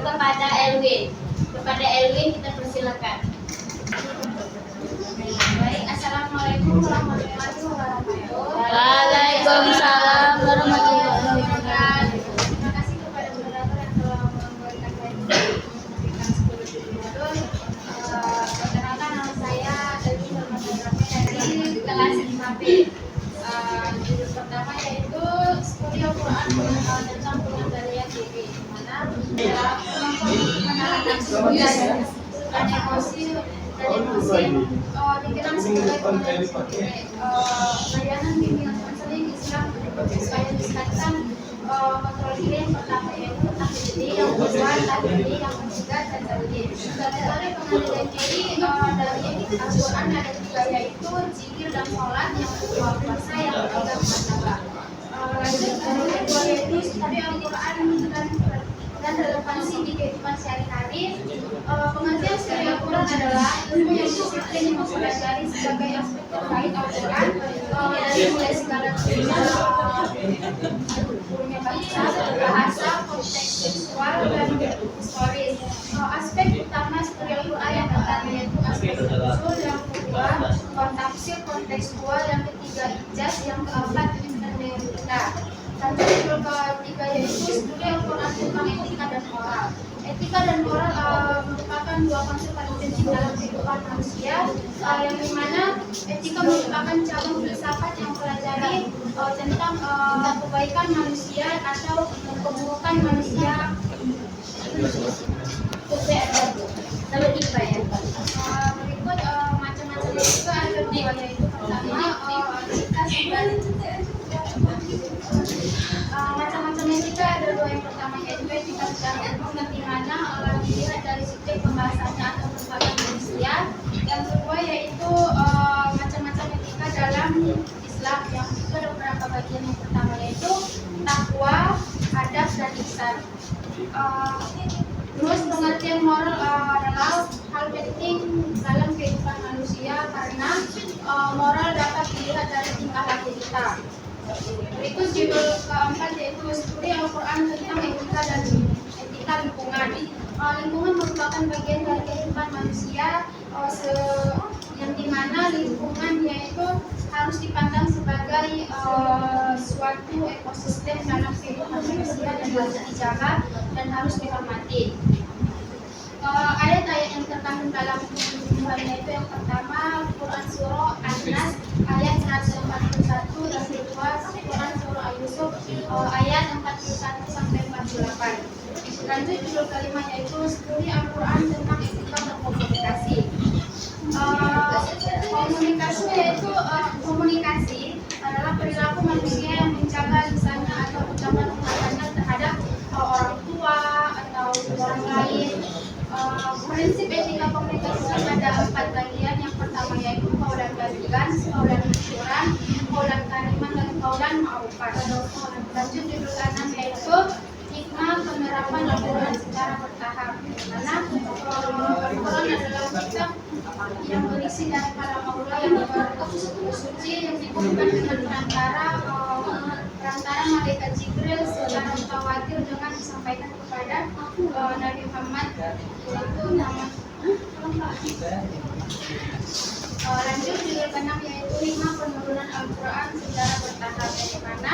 kepada Elwin. Kepada Elwin kita persilakan. Baik, assalamualaikum warahmatullahi wabarakatuh. Waalaikumsalam warahmatullahi wabarakatuh. Terima kasih kepada moderator yang telah memberikan memberikan 10 modul. Perkenalkan nama saya Elwin dari kelas 5B. Judul pertama yaitu Studi Al-Quran tentang pengendalian diri, di mana menahan nafsu dan emosi dibilang sebagai pengendalian diri. Layanan bimbingan konseling Islam supaya ditingkatkan kontrol diri yang pertama yaitu tahlil diri, yang kedua tahlil diri, yang ketiga tajawid diri. Metode pengendalian diri dari Al-Quran ada 3 yaitu zikir dan sholat, yang kedua puasa, yang ketiga muhasabah. Lanjut kedua yaitu tadi Al-Quran dan relevansi di kehidupan sehari-hari. Pengertian dari Al-Quran adalah ilmu yang disiplin yang mempelajari sebagai aspek terkait Al-Quran dari mulai segala bukunya bahasa, konteks seksual dan historis. Aspek utama studi Al-Quran yang pertama yaitu aspek usul, yang kedua kontafsir kontekstual, yang ketiga ijaz, yang keempat hermeneutika. Lanjut judul ketiga yaitu studi Al-Quran tentang etika dan moral. Etika dan moral merupakan 2 konsep paling penting dalam kehidupan manusia, yang dimana etika merupakan cabang filsafat yang mempelajari tentang kebaikan manusia atau keburukan manusia. Lalu IPA ya. Berikut macam-macam juga ada 2 yaitu pertama etika macam-macamnya juga ada 2. Yang pertama yaitu etika secara umum yang dimana dilihat dari subjek pembahasannya atau perbuatan manusia. Yang kedua yaitu macam-macam etika dalam Islam yang juga ada beberapa bagian. Yang pertama yaitu takwa, adab dan ihsan. Terus pengertian moral adalah hal penting dalam kehidupan manusia karena moral dapat dilihat dari tingkah laku kita. Berikut judul keempat yaitu studi Al-Quran tentang etika dan etika lingkungan. Lingkungan merupakan bagian dari kehidupan manusia yang dimana lingkungan yaitu harus dipandang sebagai suatu ekosistem dalam kehidupan manusia dan harus dijaga dan harus dihormati. Ayat-ayat yang terkandung dalam Al-Quran yaitu yang pertama Quran Surah An-Nas ayat 141, yang kedua Quran Surah Al-Yusuf ayat 41 sampai 48. Lanjut judul kelima yaitu studi Al-Quran tentang etika berkomunikasi. Komunikasi adalah perilaku manusia yang menjaga lisannya atau ucapan perkataannya terhadap orang tua atau orang lain. Prinsip etika komunikasi ada 4 bagian. Yang pertama yaitu qaulan baligan, qaulan masyuran, qaulan kariman, dan qaulan ma'rufan. Lanjut judul 6 yaitu hikmah penerapan Al-Quran secara bertahap. Karena Al-Quran adalah kitab yang berisi dari para maula yang suci yang dikumpulkan dengan perantara malaikat Jibril secara mutawatir dengan disampaikan kepada Nabi Muhammad itu nama. Lanjut judul ke-6 yaitu hikmah penurunan Al-Quran secara bertahap, di mana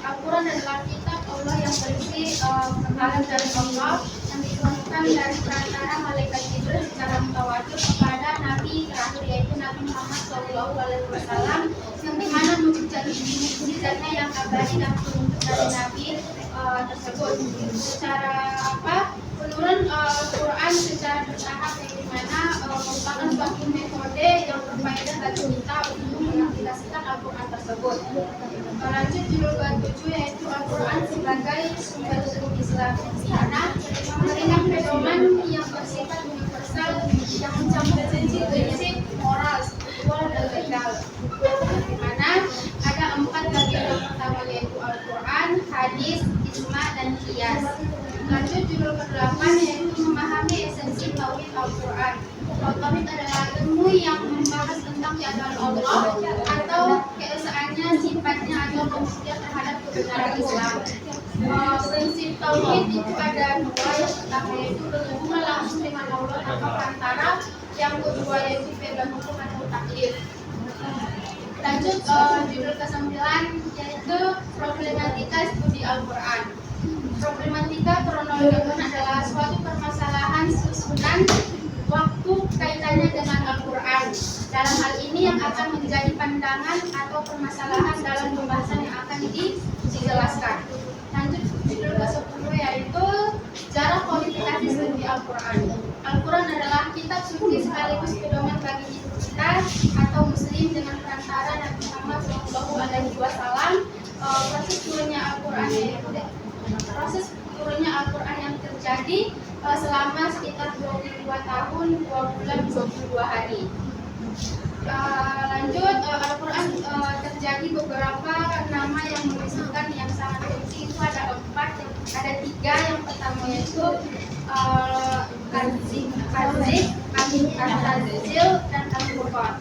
Al-Quran adalah kitab Allah yang berisi kalam dari Allah yang diturunkan dari perantara malaikat Jibril secara mutawatir kepada Nabi terakhir yaitu Nabi Muhammad SAW, yang dimana mukjizatnya yang abadi dan penuntut dari Nabi tersebut. Secara penurunan Al-Quran secara bertahap yang dimana merupakan suatu metode yang berfaedah bagi kita untuk mengaplikasikan Al-Quran tersebut. Lanjut judul ke-7 yaitu Al-Quran sebagai sumber ilmu Islam, karena memberikan pedoman yang bersifat universal yang mencakup prinsip moral, spiritual, dan legal. Di mana ada 4 bagian. Yang pertama yaitu Al-Quran, hadis, ijma, dan qiyas. Lanjut judul ke-8 yaitu memahami esensi tauhid Al-Quran. Tauhid adalah ilmu yang membahas tentang keadaan Allah atau keesaannya, sifatnya atau pembuktian terhadap kebenaran Islam. Prinsip tauhid itu ada dua. Yang pertama yaitu berhubungan langsung dengan Allah tanpa perantara. Yang kedua yaitu pegang hukum atau taklif. Lanjut judul ke-9 yaitu problematika studi Al-Quran. Problematika kronologi adalah suatu permasalahan susunan waktu kaitannya dengan Al-Quran. Dalam hal ini yang akan menjadi pandangan atau permasalahan dalam pembahasan yang akan dijelaskan. Lanjut judul ke-10 yaitu cara kualifikasi studi Al-Quran. Al-Quran adalah kitab suci sekaligus pedoman bagi kita atau muslim dengan perantara Nabi Muhammad SAW. Proses turunnya Al-Quran yang terjadi selama sekitar 22 tahun, 2 bulan, 22 hari. Lanjut, Al-Quran terjadi beberapa nama yang menunjukkan yang sangat penting. Itu ada 4, ada 3. Yang pertama yaitu Al-Aziz, Al-Tazil, dan Al-Furqan.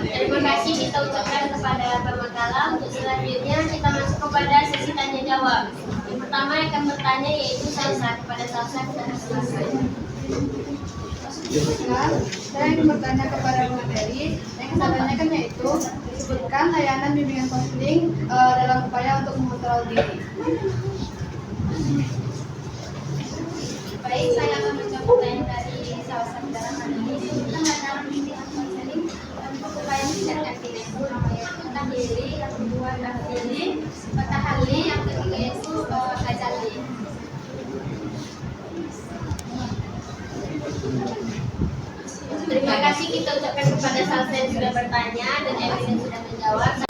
Terima kasih kita ucapkan kepada Pak Magala. Untuk selanjutnya kita masuk kepada sesi tanya jawab. Yang pertama yang akan bertanya yaitu Salsa. Kepada Salsa kita silakan. Saya ingin bertanya kepada Bu Mary. Yang saya tanyakan yaitu disebutkan layanan bimbingan konseling dalam upaya untuk mengontrol diri. Baik, saya akan menjawab pertanyaan dari salah satu dalam hal ini. Disebutkan dalam bimbingan konseling untuk upaya meningkatkan diri. Namanya itu tahlili, yang kedua tahlili, tahalli, yang ketiga itu tajalli. Terima kasih kita ucapkan kepada Salsa yang sudah bertanya dan Erin yang sudah menjawab.